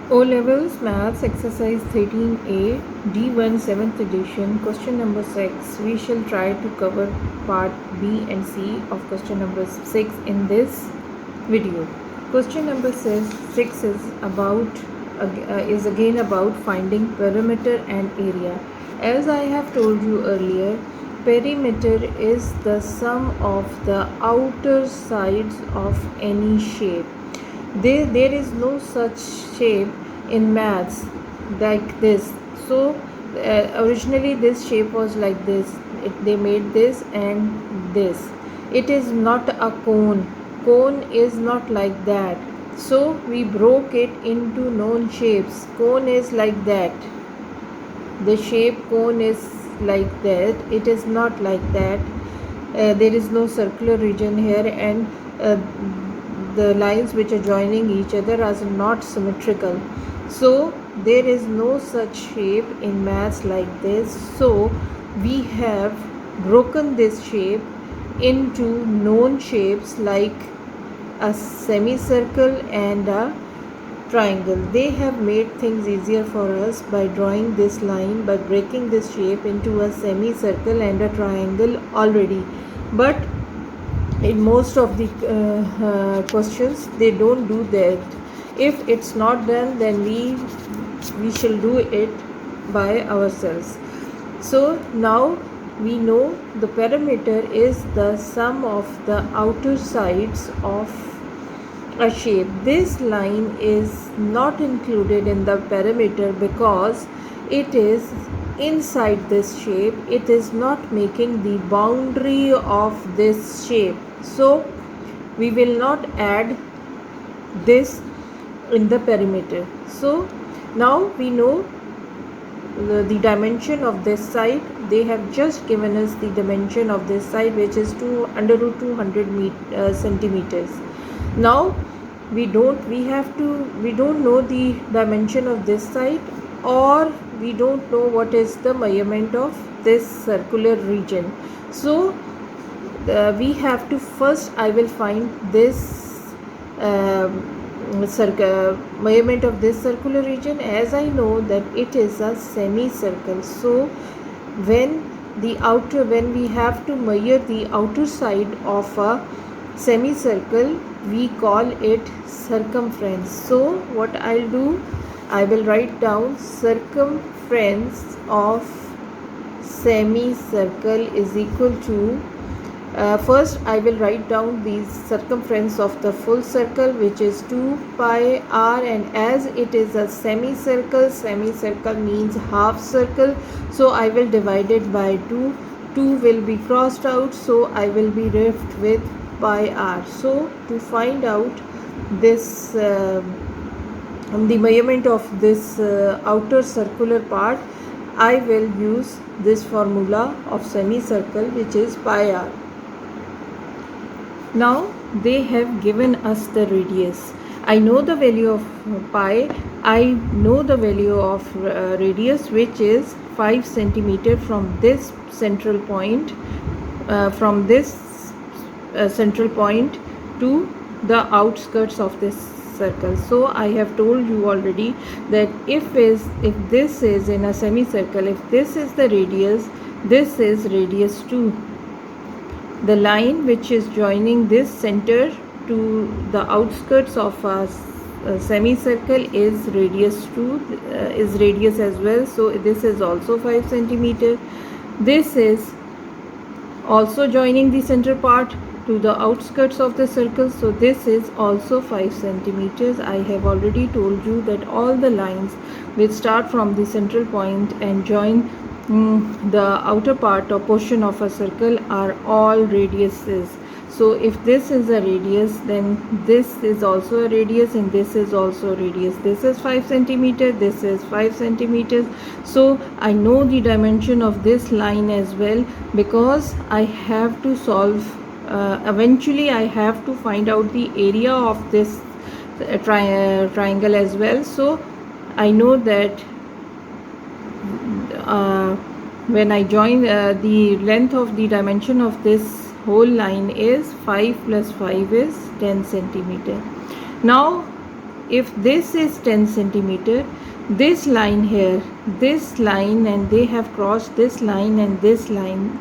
O Levels Maths Exercise 13A D1 7th edition question number 6. We shall try to cover part B and C of question number 6 in this video. Question number 6 is again about finding perimeter and area. As I have told you earlier, perimeter is the sum of the outer sides of any shape. There is no such shape in maths like this. So originally this shape was like this. They made this and this. It is not a cone is not like that. So we broke it into known shapes. Cone is like that. The shape cone is like that. It is not like that. There is no circular region here, and the lines which are joining each other are not symmetrical. So there is no such shape in maths like this. So we have broken this shape into known shapes like a semicircle and a triangle. They have made things easier for us by drawing this line, by breaking this shape into a semicircle and a triangle already. But in most of the questions they don't do that. If it's not done, then we shall do it by ourselves. So now we know the perimeter is the sum of the outer sides of a shape. This line is not included in the perimeter because it is inside this shape. It is not making the boundary of this shape. So we will not add this in the perimeter. So now we know the dimension of this side. They have just given us the dimension of this side, which is under root 200 centimeters. Now we don't know the dimension of this side, or we don't know what is the measurement of this circular region. So we have to first, I will find this measurement of this circular region. As I know that it is a semicircle, so when we have to measure the outer side of a semicircle, we call it circumference. So what I'll do, I will write down circumference of semicircle is equal to, first I will write down the circumference of the full circle, which is 2 pi r, and as it is a semicircle means half circle, so I will divide it by 2. 2 will be crossed out, so I will be left with pi r. So to find out this the measurement of this outer circular part, I will use this formula of semicircle, which is pi r. Now they have given us the radius. I know the value of pi. I know the value of radius, which is 5 centimeter from this central point, central point to the outskirts of this circle. So I have told you already that if this is in a semicircle, if this is the radius, this is radius 2. The line which is joining this center to the outskirts of a semicircle is radius 2, is radius as well. So this is also 5 centimeter. This is also joining the center part to the outskirts of the circle, so this is also 5 centimeters. I have already told you that all the lines which start from the central point and join the outer part or portion of a circle are all radiuses. So if this is a radius, then this is also a radius, and this is also a radius. This is 5 centimeter, this is 5 centimeters. So I know the dimension of this line as well, because I have to solve, eventually I have to find out the area of this triangle as well. So I know that when I join the length of the dimension of this whole line is 5 plus 5 is 10 centimeter. Now if this is 10 centimeter, this line here, this line, and they have crossed this line and this line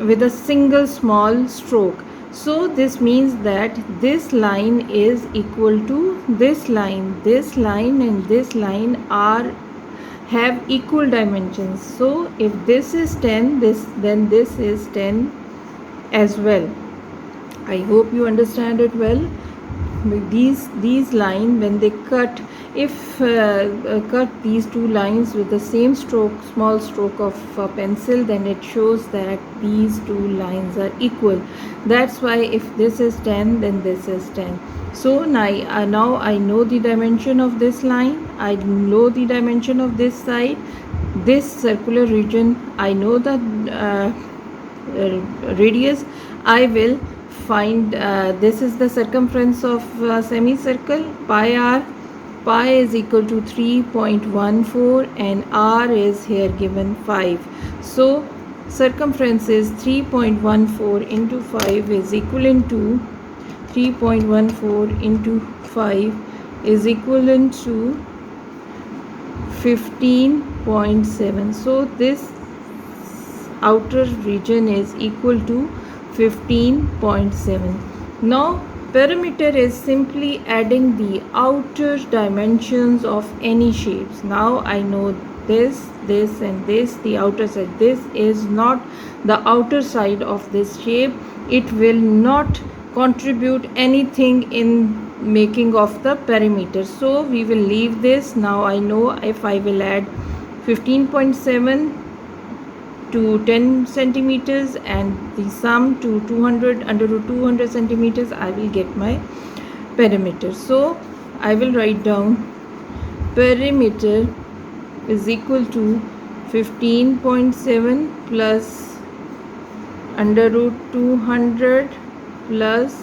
with a single small stroke. So this means that this line is equal to this line and this line are have equal dimensions. So if this is 10, then this is 10 as well. I hope you understand it well. These lines, when they cut, if cut these two lines with the same stroke, small stroke of a pencil, then it shows that these two lines are equal. That's why if this is 10, then this is 10. So now I know the dimension of this line, I know the dimension of this side, this circular region, I know the radius. I will find this is the circumference of semicircle, pi r. Pi is equal to 3.14 and r is here given 5. So circumference is 3.14 into 5 is equivalent to 3.14 into 5 is equivalent to 15.7. So this outer region is equal to 15.7. Now perimeter is simply adding the outer dimensions of any shapes. Now I know this and this, the outer side. This is not the outer side of this shape. It will not contribute anything in making of the perimeter. So we will leave this. Now I know if I will add 15.7 to 10 centimeters and the sum to 200 under root 200 centimeters, I will get my perimeter. So I will write down perimeter is equal to 15.7 plus under root 200 plus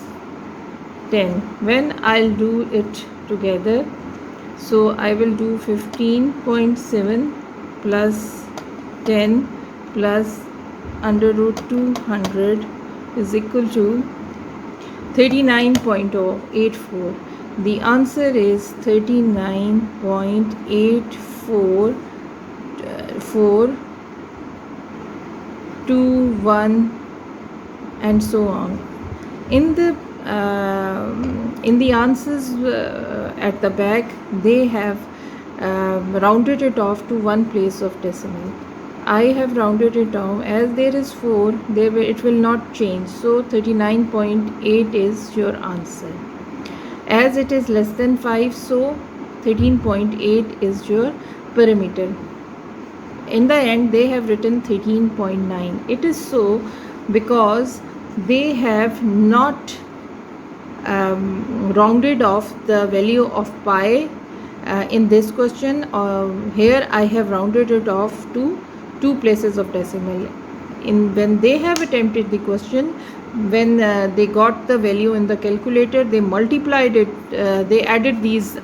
10. When I'll do it together, so I will do 15.7 plus 10 plus under root 200 is equal to 39.84. The answer is 39.8421 and so on. In the answers at the back, they have rounded it off to one place of decimal. I have rounded it down. As there is 4, it will not change. So 39.8 is your answer. As it is less than 5, so 13.8 is your perimeter. In the end, they have written 13.9. It is so because they have not rounded off the value of pi in this question. Here I have rounded it off to 2 places of decimal. When they have attempted the question, when they got the value in the calculator, they multiplied it, they added these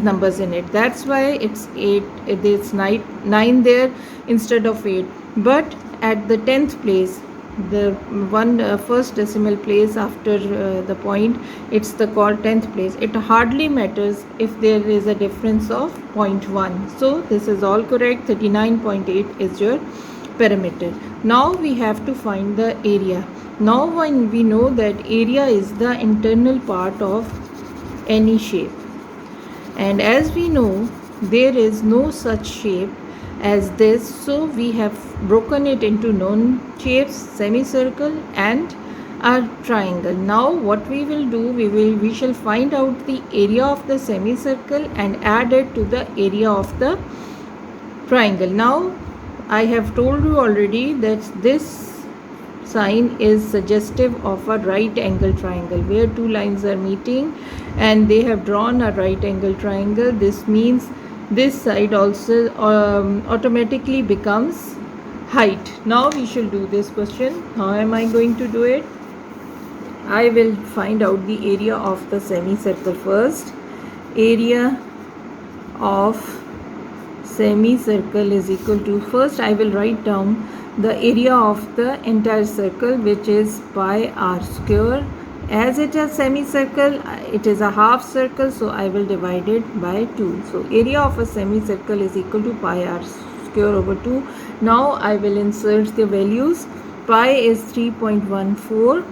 numbers in it. That's why it's 8, it's 9 there instead of 8. But at the 10th place, the first decimal place after the point, it's the called 10th place. It hardly matters if there is a difference of 0.1. So this is all correct. 39.8 is your perimeter. Now we have to find the area. Now when we know that area is the internal part of any shape, and as we know there is no such shape as this, so we have broken it into known shapes, semicircle and a triangle. Now what we will do, we shall find out the area of the semicircle and add it to the area of the triangle. Now I have told you already that this sign is suggestive of a right angle triangle where 2 lines are meeting and they have drawn a right angle triangle. This means this side also automatically becomes height. Now we shall do this question. How am I going to do it? I will find out the area of the semicircle first. Area of semicircle is equal to, first I will write down the area of the entire circle, which is pi r square as it is semicircle, it is a half circle, so I will divide it by 2. So area of a semicircle is equal to pi r square over 2. Now I will insert the values. Pi is 3.14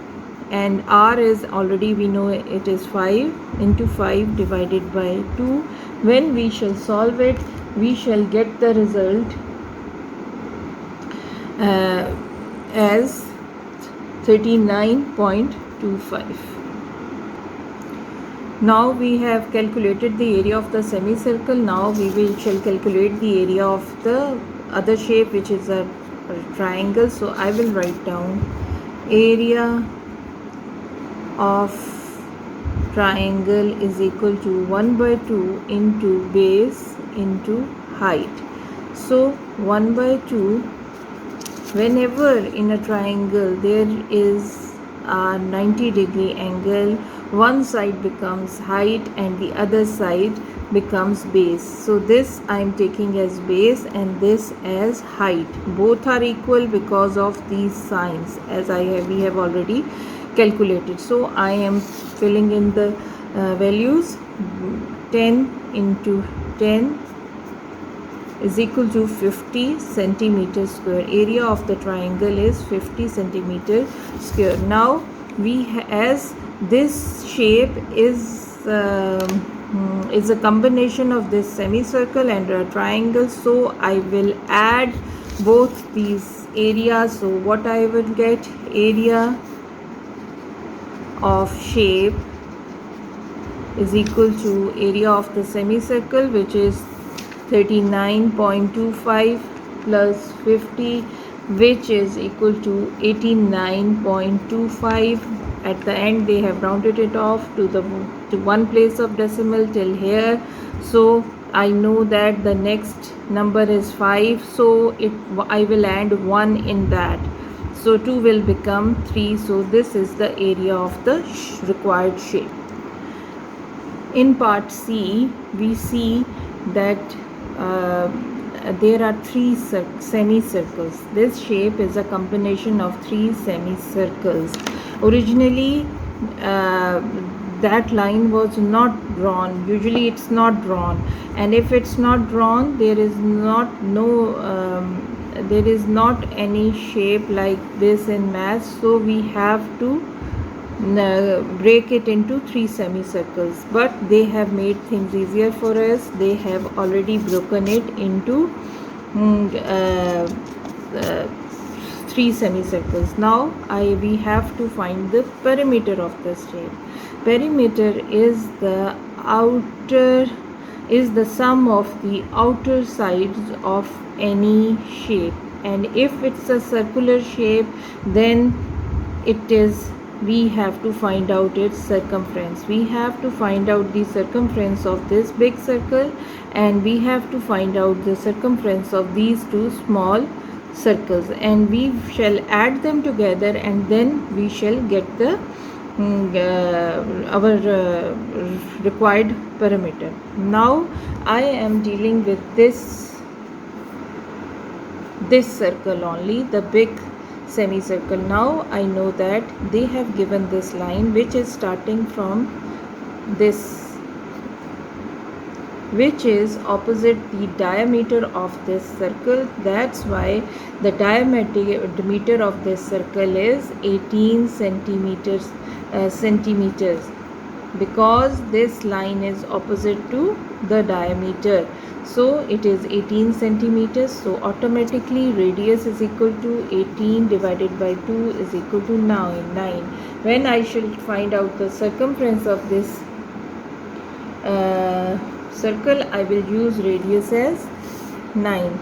and r is, already we know it is 5 into 5 divided by 2. When we shall solve it, we shall get the result as 39.25. Now we have calculated the area of the semicircle. Now we shall calculate the area of the other shape, which is a triangle. So I will write down area of triangle is equal to 1 by 2 into base into height. So 1 by 2, whenever in a triangle there is a 90-degree angle, one side becomes height and the other side becomes base. So this I am taking as base and this as height. Both are equal because of these signs, as we have already calculated. So I am filling in the values. 10 into 10 is equal to 50 centimeter square. Area of the triangle is 50 centimeter square. Now as this shape is a combination of this semicircle and a triangle, so I will add both these areas. So what I will get, area of shape is equal to area of the semicircle, which is 39.25 plus 50, which is equal to 89.25. At the end they have rounded it off to one place of decimal till here. So I know that the next number is 5, so I will add 1 in that. So 2 will become 3. So this is the area of the required shape. In part C, we see that there are 3 semicircles. This shape is a combination of 3 semicircles. Originally, that line was not drawn. Usually it's not drawn, and if it's not drawn, there is not any shape like this in math. So we have to break it into 3 semicircles, but they have made things easier for us. They have already broken it into 3 semicircles. Now we have to find the perimeter of the shape. Perimeter is the sum of the outer sides of any shape, and if it's a circular shape, then we have to find out its circumference. We have to find out the circumference of this big circle, and we have to find out the circumference of these 2 small circles, and we shall add them together, and then we shall get the our required perimeter. Now I am dealing with this circle only, the big semicircle. Now I know that they have given this line which is starting from this, which is opposite the diameter of this circle. That's why the diameter of this circle is 18 centimeters, because this line is opposite to the diameter. So it is 18 centimeters. So automatically radius is equal to 18 divided by 2 is equal to 9. When I shall find out the circumference of this circle, I will use radius as 9.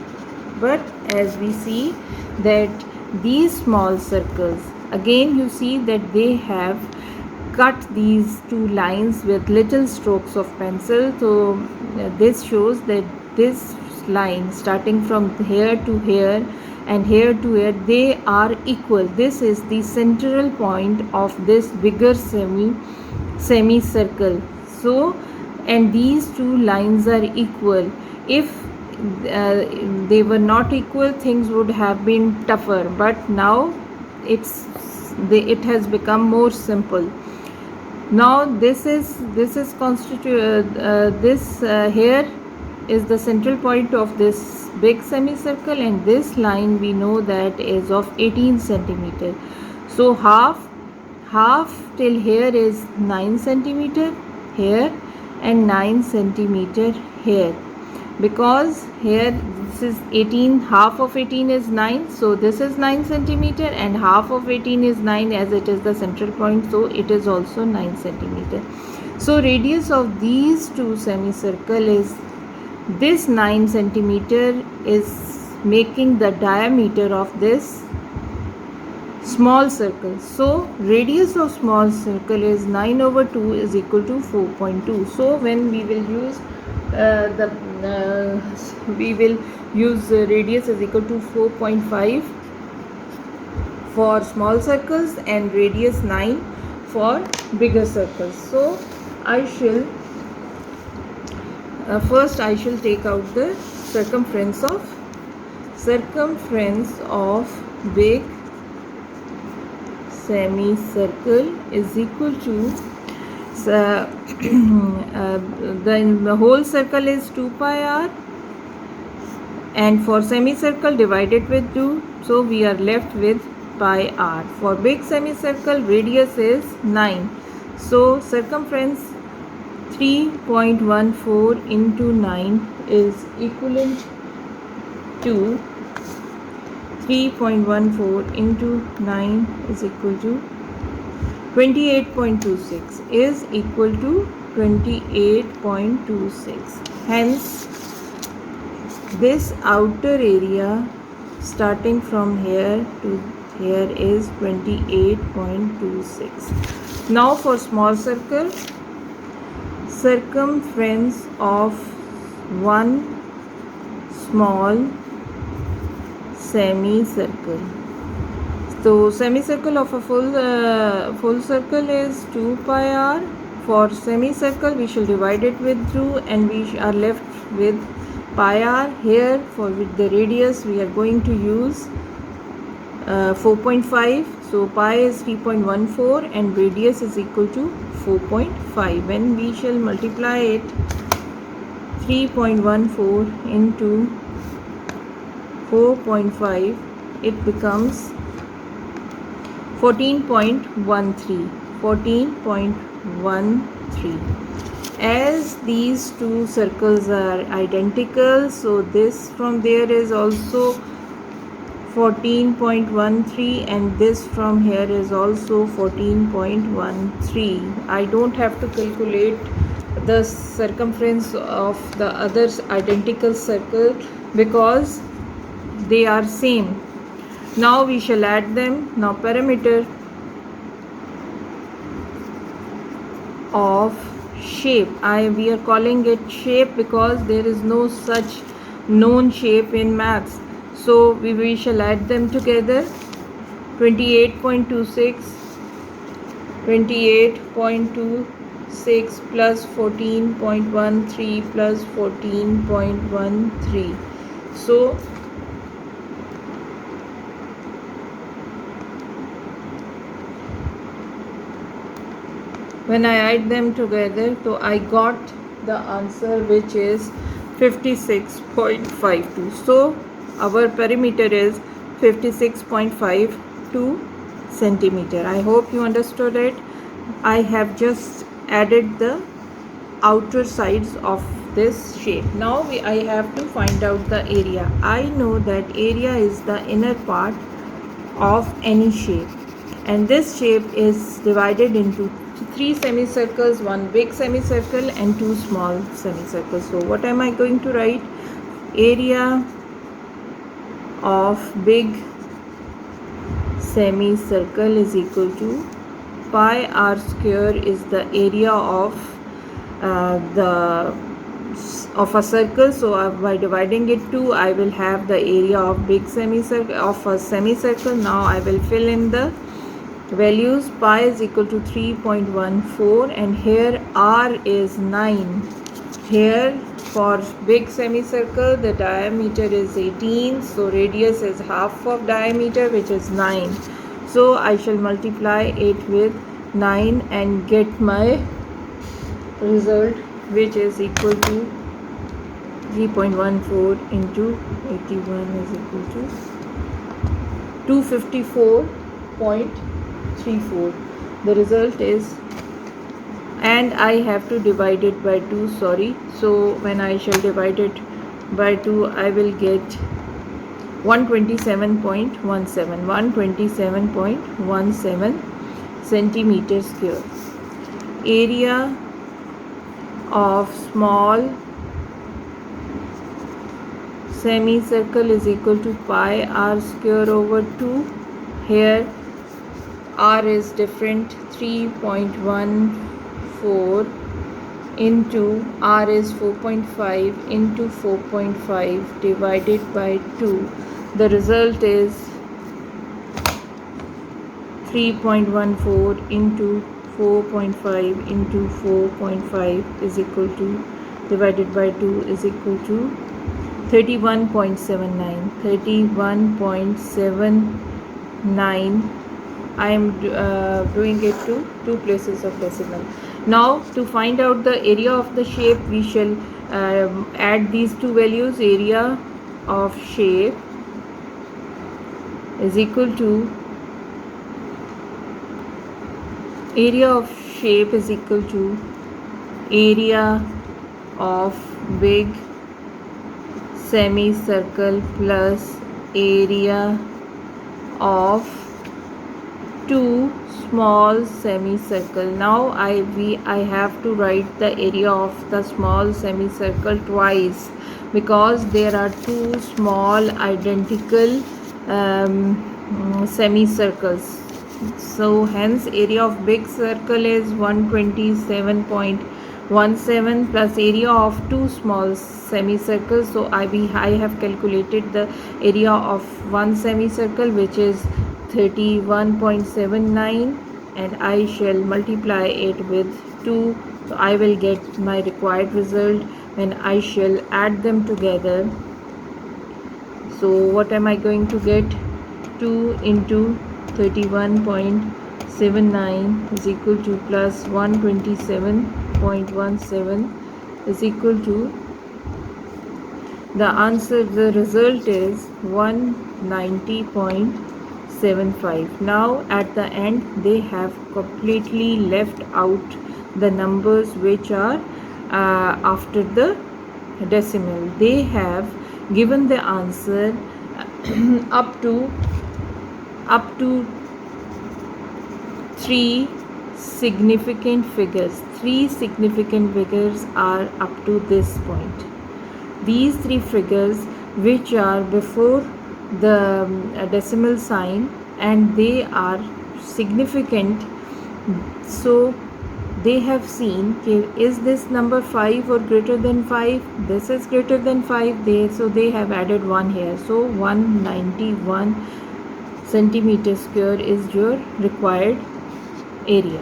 But as we see that these small circles, again you see that they have cut these 2 lines with little strokes of pencil. So this shows that this line starting from here to here and here to here, they are equal. This is the central point of this bigger semicircle. So, and these 2 lines are equal. If they were not equal, things would have been tougher, but now it has become more simple. Now this here is the central point of this big semicircle, and this line we know that is of 18 centimeter. So half till here is 9 centimeter here and 9 centimeter here, because here this is 18, half of 18 is 9, so this is 9 centimeter, and half of 18 is 9, as it is the central point, so it is also 9 centimeter. So radius of these two semicircle is this 9 centimeter is making the diameter of this small circle. So radius of small circle is 9 over 2 is equal to 4.2. So when we will use radius is equal to 4.5 for small circles and radius 9 for bigger circles. So I shall first I shall take out the circumference of big semicircle is equal to the whole circle is 2 pi r, and for semicircle divided with 2, so we are left with pi r. For big semicircle radius is 9, so circumference 3.14 into 9 is equivalent to 3.14 into 9 is equal to 28.26 is equal to 28.26. Hence this outer area starting from here to here is 28.26. Now for small circle, circumference of one small semicircle. So semicircle of a full circle is 2 pi r. For semicircle we shall divide it with 2 and we are left with pi r. Here for with the radius we are going to use 4.5. So pi is 3.14 and radius is equal to 4.5. When we shall multiply it, 3.14 into 4.5, it becomes 14.13. As these two circles are identical, so this from there is also 14.13 and this from here is also 14.13. I don't have to calculate the circumference of the other identical circle because they are same. Now we shall add them. Now parameter of shape, we are calling it shape because there is no such known shape in maths. So we shall add them together. 28.26 plus 14.13 plus 14.13. So when I add them together, so I got the answer which is 56.52. So our perimeter is 56.52 centimeter. I hope you understood it. I have just added the outer sides of this shape. Now I have to find out the area. I know that area is the inner part of any shape, and this shape is divided into 3 semicircles, 1 big semicircle and 2 small semicircles. So what am I going to write? Area of big semicircle is equal to pi r square is the area of a circle. So by dividing it 2, I will have the area of big semicircle of a semicircle. Now I will fill in the values. Pi is equal to 3.14 and here r is 9. Here for big semicircle the diameter is 18, so radius is half of diameter which is 9. So I shall multiply it with 9 and get my result, which is equal to 3.14 into 81 is equal to 254.34. the result is, and I have to divide it by 2, sorry. So when I shall divide it by 2, I will get 127.17 centimeter square. Area of small semicircle is equal to pi r square over 2. Here r is different, 3.14 into r is 4.5 into 4.5 divided by 2. The result is 3.14 into 4.5 into 4.5 is equal to, divided by 2 is equal to 31.79. 31.79. I am doing it to 2 places of decimal. Now to find out the area of the shape, we shall add these two values. Area of shape is equal to area of big semicircle plus area of two small semicircle. Now I have to write the area of the small semicircle twice, because there are two small identical semicircles. So hence area of big circle is 127.17 plus area of two small semicircles. So I have calculated the area of one semicircle, which is 31.79, and I shall multiply it with 2. So I will get my required result and I shall add them together. So what am I going to get? 2 into 31.79 is equal to plus 127.17 is equal to, the answer, the result is 190.75. Now at the end they have completely left out the numbers which are after the decimal. They have given the answer up to 3 significant figures. 3 significant figures are up to this point. These 3 figures which are before the decimal sign, and they are significant. So they have seen, is this number 5 or greater than 5? This is greater than 5. So they have added 1 here. So 191 centimeter square is your required area.